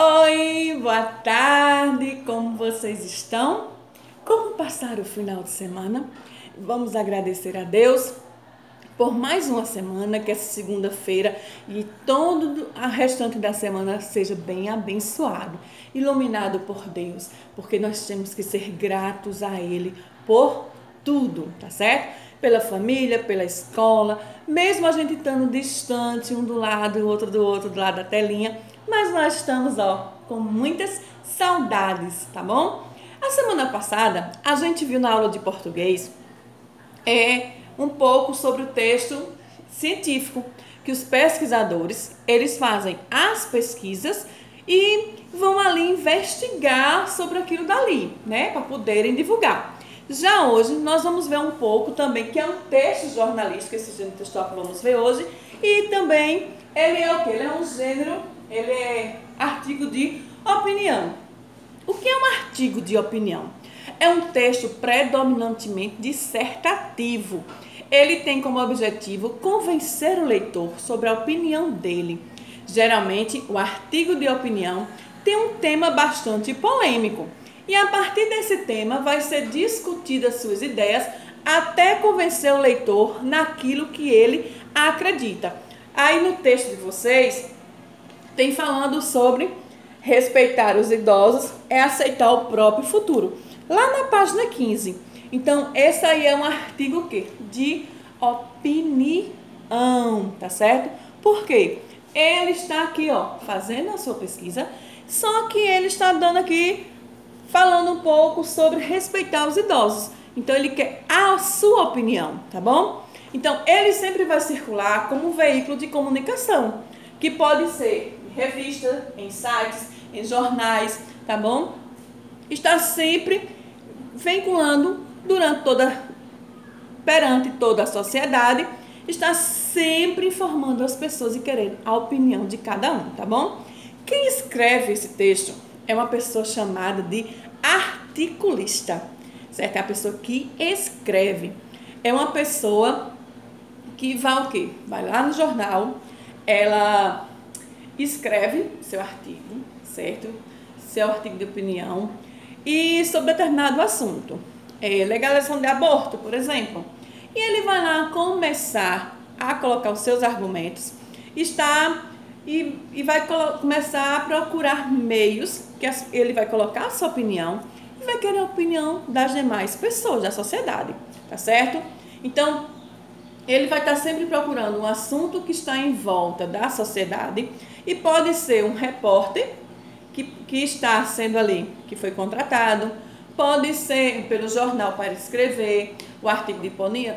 Oi, boa tarde, como vocês estão? Como passaram o final de semana? Vamos agradecer a Deus por mais uma semana, que essa segunda-feira e todo a restante da semana seja bem abençoado, iluminado por Deus, porque nós temos que ser gratos a Ele por tudo, tá certo? Pela família, pela escola, mesmo a gente estando distante, um do lado e o outro do lado da telinha, mas nós estamos, com muitas saudades, tá bom? A semana passada, a gente viu na aula de português um pouco sobre o texto científico, que os pesquisadores, eles fazem as pesquisas e vão ali investigar sobre aquilo dali, né, para poderem divulgar. Já hoje, nós vamos ver um pouco também, que é um texto jornalístico, esse gênero textual que vamos ver hoje, e também ele é o quê? Ele é um gênero, ele é artigo de opinião. O que é um artigo de opinião? É um texto predominantemente dissertativo. Ele tem como objetivo convencer o leitor sobre a opinião dele. Geralmente, o artigo de opinião tem um tema bastante polêmico. E a partir desse tema vai ser discutida suas ideias até convencer o leitor naquilo que ele acredita. Aí no texto de vocês tem falando sobre respeitar os idosos é aceitar o próprio futuro. Lá na página 15. Então, esse aí é um artigo o quê? De opinião, tá certo? Por quê? Ele está aqui, fazendo a sua pesquisa, só que ele está dando aqui, falando um pouco sobre respeitar os idosos. Então, ele quer a sua opinião, tá bom? Então, ele sempre vai circular como um veículo de comunicação, que pode ser em revista, em sites, em jornais, tá bom? Está sempre vinculando perante toda a sociedade, está sempre informando as pessoas e querendo a opinião de cada um, tá bom? Quem escreve esse texto é uma pessoa chamada de articulista, certo? É a pessoa que escreve. É uma pessoa que vai o quê? Vai lá no jornal, ela escreve seu artigo, certo? Seu artigo de opinião e sobre determinado assunto. Legalização de aborto, por exemplo. E ele vai lá começar a colocar os seus argumentos e vai começar a procurar meios que ele vai colocar a sua opinião e vai querer a opinião das demais pessoas da sociedade, tá certo? Então, ele vai estar sempre procurando um assunto que está em volta da sociedade e pode ser um repórter que está sendo ali, que foi contratado, pode ser pelo jornal para escrever o artigo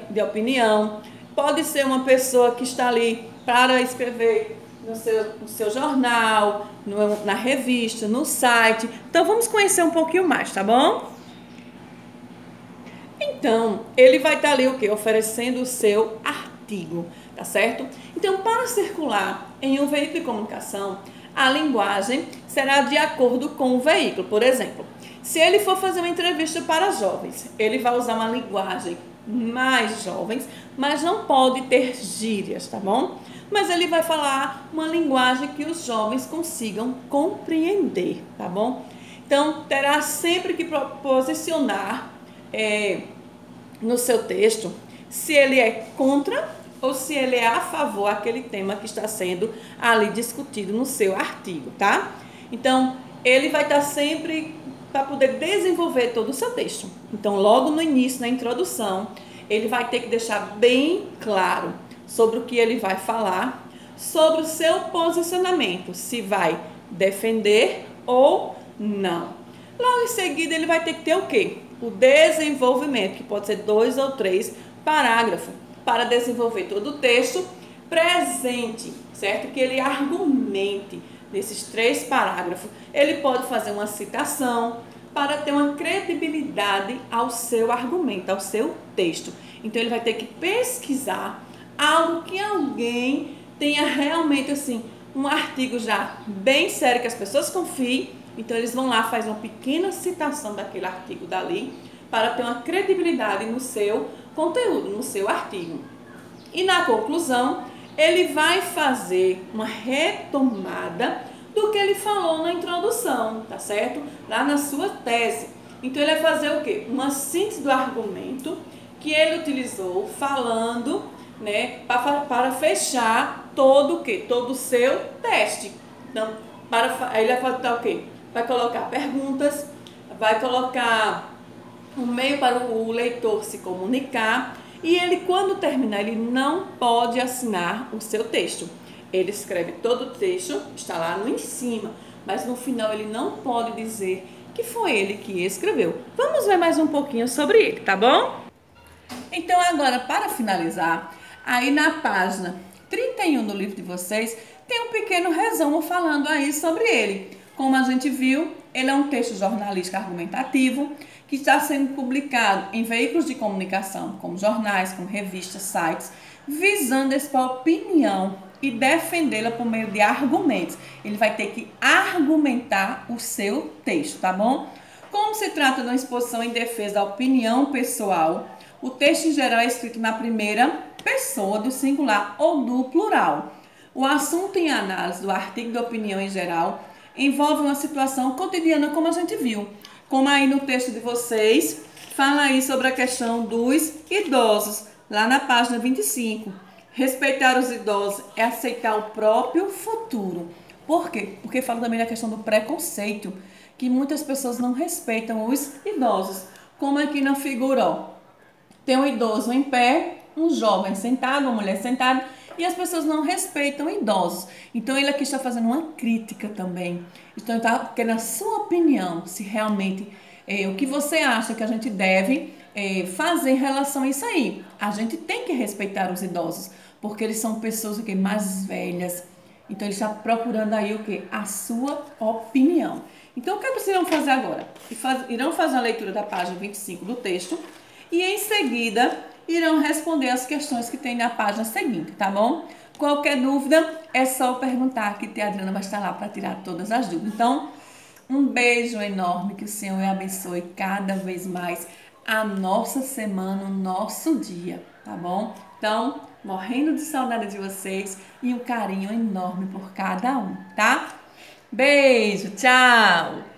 de opinião, pode ser uma pessoa que está ali para escrever no seu jornal, na revista, no site. Então, vamos conhecer um pouquinho mais, tá bom? Então, ele vai estar ali o quê? Oferecendo o seu artigo, tá certo? Então, para circular em um veículo de comunicação, a linguagem será de acordo com o veículo. Por exemplo, se ele for fazer uma entrevista para jovens, ele vai usar uma linguagem mais jovens, mas não pode ter gírias, tá bom? Mas ele vai falar uma linguagem que os jovens consigam compreender, tá bom? Então, terá sempre que posicionar no seu texto se ele é contra ou se ele é a favor daquele tema que está sendo ali discutido no seu artigo, tá? Então, ele vai estar sempre para poder desenvolver todo o seu texto. Então, logo no início, na introdução, ele vai ter que deixar bem claro sobre o que ele vai falar, sobre o seu posicionamento, se vai defender ou não. Logo em seguida, ele vai ter que ter o quê? O desenvolvimento, que pode ser 2 ou 3 parágrafos, para desenvolver todo o texto presente, certo? Que ele argumente nesses 3 parágrafos. Ele pode fazer uma citação para ter uma credibilidade ao seu argumento, ao seu texto. Então, ele vai ter que pesquisar algo que alguém tenha realmente, assim, um artigo já bem sério, que as pessoas confiem. Então, eles vão lá, faz uma pequena citação daquele artigo dali, para ter uma credibilidade no seu conteúdo, no seu artigo. E na conclusão, ele vai fazer uma retomada do que ele falou na introdução, tá certo? Lá na sua tese. Então ele vai fazer o quê? Uma síntese do argumento que ele utilizou falando, né, para fechar todo o quê? Todo o seu teste. Então, ele vai fazer o quê? Vai colocar perguntas, vai colocar um meio para o leitor se comunicar, e ele, quando terminar, ele não pode assinar o seu texto. Ele escreve todo o texto, está lá no em cima, mas no final ele não pode dizer que foi ele que escreveu. Vamos ver mais um pouquinho sobre ele, tá bom? Então agora, para finalizar, aí na página 31 do livro de vocês, tem um pequeno resumo falando aí sobre ele. Como a gente viu, ele é um texto jornalístico argumentativo que está sendo publicado em veículos de comunicação, como jornais, como revistas, sites, visando expor opinião e defendê-la por meio de argumentos. Ele vai ter que argumentar o seu texto, tá bom? Como se trata de uma exposição em defesa da opinião pessoal, o texto em geral é escrito na primeira pessoa do singular ou do plural. O assunto em análise do artigo de opinião em geral envolve uma situação cotidiana, como a gente viu. Como aí no texto de vocês, fala aí sobre a questão dos idosos, lá na página 25. Respeitar os idosos é aceitar o próprio futuro. Por quê? Porque fala também da questão do preconceito, que muitas pessoas não respeitam os idosos. Como aqui na figura, ó, tem um idoso em pé, um jovem sentado, uma mulher sentada, e as pessoas não respeitam idosos. Então ele aqui está fazendo uma crítica também. Então ele está querendo a sua opinião, se realmente o que você acha que a gente deve fazer em relação a isso aí. A gente tem que respeitar os idosos, porque eles são pessoas mais velhas. Então ele está procurando aí o quê? A sua opinião. Então o que vocês vão fazer agora? Irão fazer a leitura da página 25 do texto e em seguida irão responder as questões que tem na página seguinte, tá bom? Qualquer dúvida é só perguntar, que a Adriana vai estar lá para tirar todas as dúvidas. Então, um beijo enorme, que o Senhor abençoe cada vez mais a nossa semana, o nosso dia, tá bom? Então, morrendo de saudade de vocês e um carinho enorme por cada um, tá? Beijo, tchau!